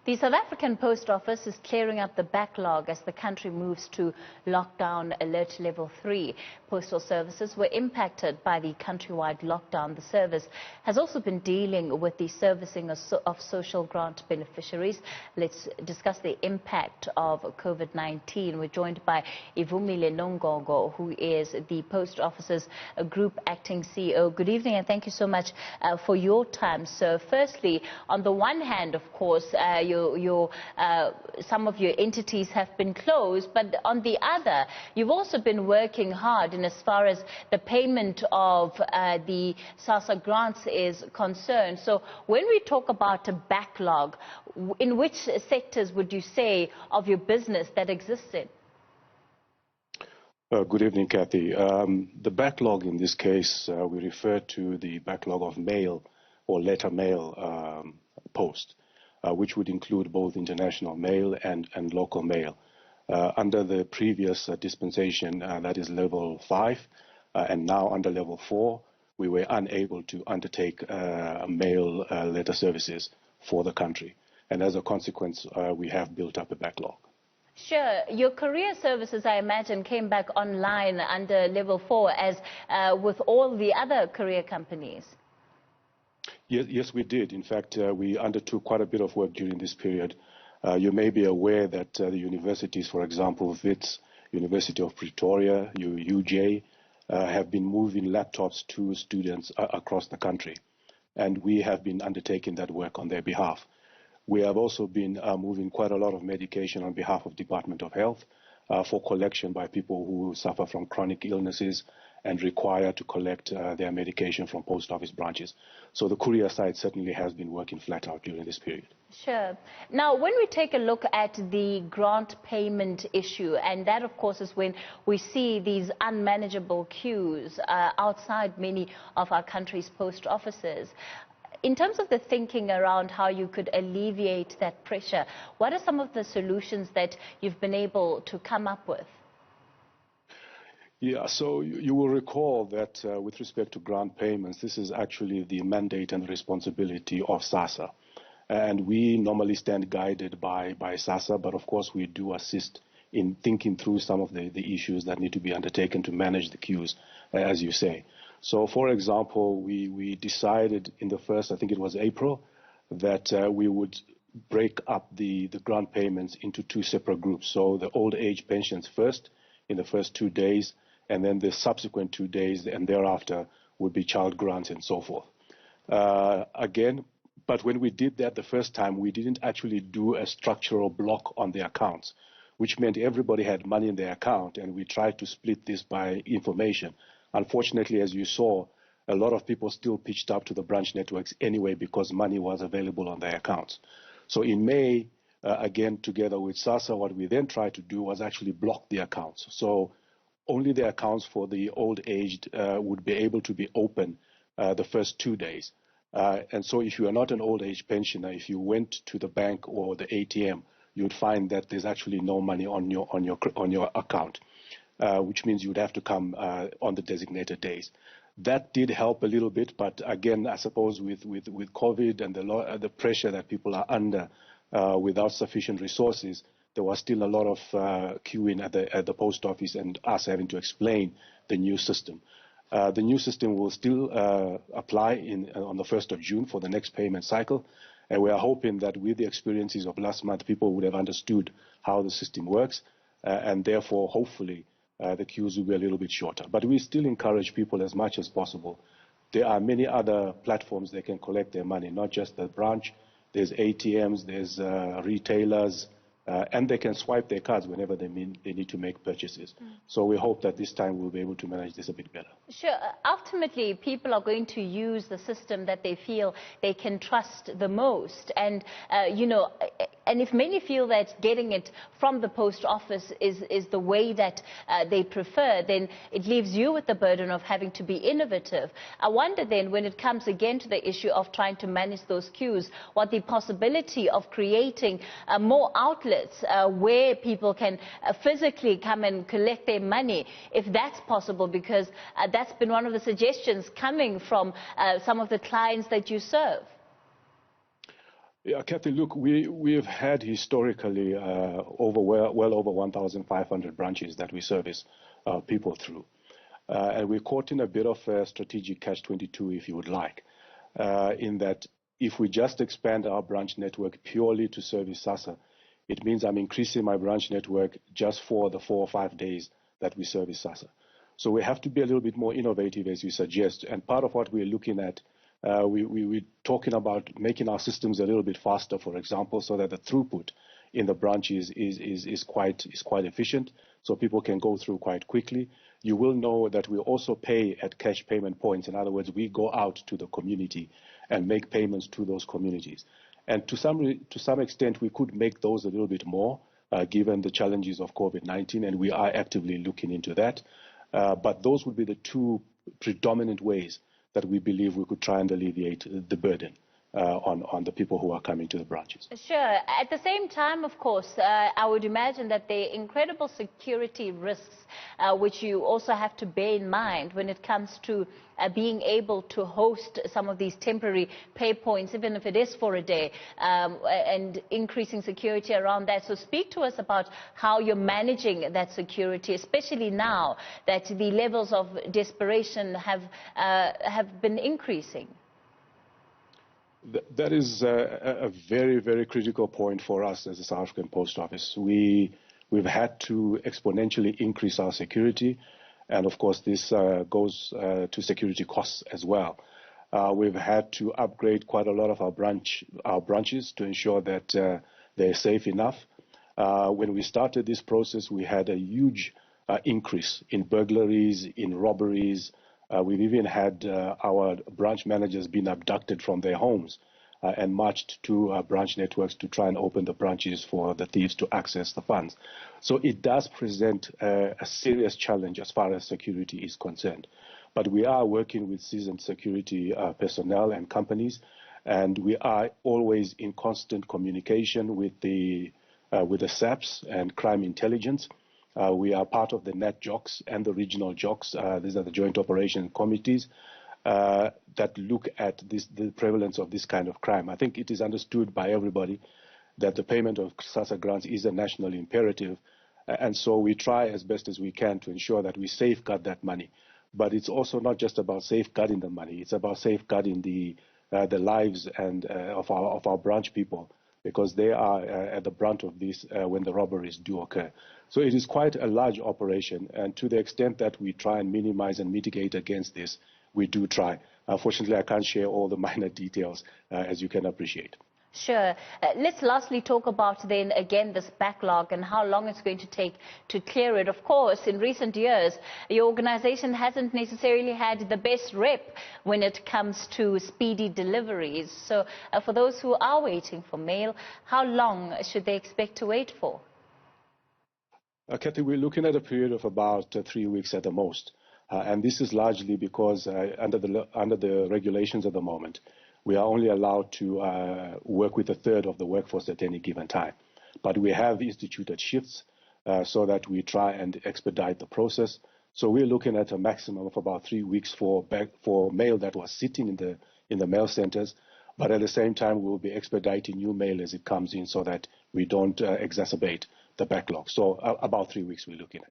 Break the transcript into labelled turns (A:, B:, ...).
A: The South African Post Office is clearing up the backlog as the country moves to lockdown alert level 3. Postal services were impacted by the countrywide lockdown. The service has also been dealing with the servicing of social grant beneficiaries. Let's discuss the impact of COVID-19. We're joined by Ivumile Nongogo, who is the Post Office's Group Acting CEO. Good evening and thank you so much for your time. So firstly, on the one hand, of course, some of your entities have been closed, but on the other, you've also been working hard in as far as the payment of the SASSA grants is concerned. So when we talk about a backlog, in which sectors would you say of your business that exists in?
B: Good evening, Kathy. The backlog in this case, we refer to the backlog of mail or letter mail post, which would include both international mail and local mail. Under the previous dispensation, that is level 5, and now under level 4, we were unable to undertake mail letter services for the country. And as a consequence, we have built up a backlog.
A: Sure. Your courier services, I imagine, came back online under level 4 as with all the other courier companies.
B: Yes, we did. In fact, we undertook quite a bit of work during this period. You may be aware that the universities, for example, WITS, University of Pretoria, UJ, have been moving laptops to students across the country. And we have been undertaking that work on their behalf. We have also been moving quite a lot of medication on behalf of Department of Health for collection by people who suffer from chronic illnesses and require to collect their medication from post office branches. So the courier side certainly has been working flat out during this period.
A: Sure. Now, when we take a look at the grant payment issue, and that, of course, is when we see these unmanageable queues outside many of our country's post offices. In terms of the thinking around how you could alleviate that pressure, what are some of the solutions that you've been able to come up with?
B: Yeah, so you will recall that with respect to grant payments, this is actually the mandate and responsibility of SASSA. And we normally stand guided by SASSA, but of course we do assist in thinking through some of the issues that need to be undertaken to manage the queues, as you say. So, for example, we decided in the first, I think it was April, that we would break up the grant payments into 2 separate groups. So the old age pensions first, in the first 2 days, and then the subsequent 2 days, and thereafter would be child grants and so forth. But when we did that the first time, we didn't actually do a structural block on the accounts, which meant everybody had money in their account, and we tried to split this by information. Unfortunately, as you saw, a lot of people still pitched up to the branch networks anyway because money was available on their accounts. So in May, again, together with SASSA, what we then tried to do was actually block the accounts. So only the accounts for the old-aged would be able to be open the first 2 days. And so if you are not an old-age pensioner, if you went to the bank or the ATM, you'd find that there's actually no money on your account. Which means you would have to come on the designated days. That did help a little bit, but again, I suppose with COVID and the pressure that people are under without sufficient resources, there was still a lot of queuing at the post office and us having to explain the new system. The new system will still apply on the 1st of June for the next payment cycle, and we are hoping that with the experiences of last month, people would have understood how the system works, and therefore, hopefully, the queues will be a little bit shorter. But we still encourage people as much as possible. There are many other platforms they can collect their money, not just the branch. There's ATMs, there's retailers, and they can swipe their cards whenever they need to make purchases. So we hope that this time we'll be able to manage this a bit better.
A: Sure. Ultimately, people are going to use the system that they feel they can trust the most. And, and if many feel that getting it from the post office is the way that they prefer, then it leaves you with the burden of having to be innovative. I wonder then, when it comes again to the issue of trying to manage those queues, what the possibility of creating more outlets where people can physically come and collect their money, if that's possible, because that's been one of the suggestions coming from some of the clients that you serve.
B: Yeah, Kathy, look, we've had historically well over 1,500 branches that we service people through. And we're caught in a bit of a strategic catch-22, if you would like, in that if we just expand our branch network purely to service SASSA, it means I'm increasing my branch network just for the 4 or 5 days that we service SASSA. So we have to be a little bit more innovative, as you suggest. And part of what we're looking at, we're talking about making our systems a little bit faster, for example, so that the throughput in the branches is quite efficient, so people can go through quite quickly. You will know that we also pay at cash payment points. In other words, we go out to the community and make payments to those communities. And to some extent, we could make those a little bit more, given the challenges of COVID-19, and we are actively looking into that. But those would be the two predominant ways that we believe we could try and alleviate the burden on the people who are coming to the branches.
A: Sure. At the same time, of course, I would imagine that there are incredible security risks, which you also have to bear in mind when it comes to being able to host some of these temporary pay points, even if it is for a day, and increasing security around that. So speak to us about how you're managing that security, especially now that the levels of desperation have been increasing.
B: That is a very, very critical point for us as the South African Post Office. We've had to exponentially increase our security, and of course this goes to security costs as well. We've had to upgrade quite a lot of our branches to ensure that they're safe enough. When we started this process, we had a huge increase in burglaries, in robberies. We've even had our branch managers being abducted from their homes and marched to branch networks to try and open the branches for the thieves to access the funds. So it does present a serious challenge as far as security is concerned. But we are working with seasoned security personnel and companies, and we are always in constant communication with the SAPs and crime intelligence. We are part of the net JOCs and the regional JOCs. These are the joint operation committees that look at the prevalence of this kind of crime. I think it is understood by everybody that the payment of SASSA grants is a national imperative, and so we try as best as we can to ensure that we safeguard that money. But it's also not just about safeguarding the money; it's about safeguarding the lives and of our branch people, because they are at the brunt of this when the robberies do occur. So it is quite a large operation, and to the extent that we try and minimize and mitigate against this, we do try. Unfortunately, I can't share all the minor details, as you can appreciate.
A: Sure. Let's lastly talk about then again this backlog and how long it's going to take to clear it. Of course, in recent years, your organization hasn't necessarily had the best rep when it comes to speedy deliveries. So for those who are waiting for mail, how long should they expect to wait for?
B: Kathy, we're looking at a period of about 3 weeks at the most. And this is largely because under the regulations at the moment, we are only allowed to work with a third of the workforce at any given time. But we have instituted shifts so that we try and expedite the process. So we're looking at a maximum of about 3 weeks for mail that was sitting in the mail centers. But at the same time, we'll be expediting new mail as it comes in so that we don't exacerbate the backlog. So about 3 weeks we're looking at.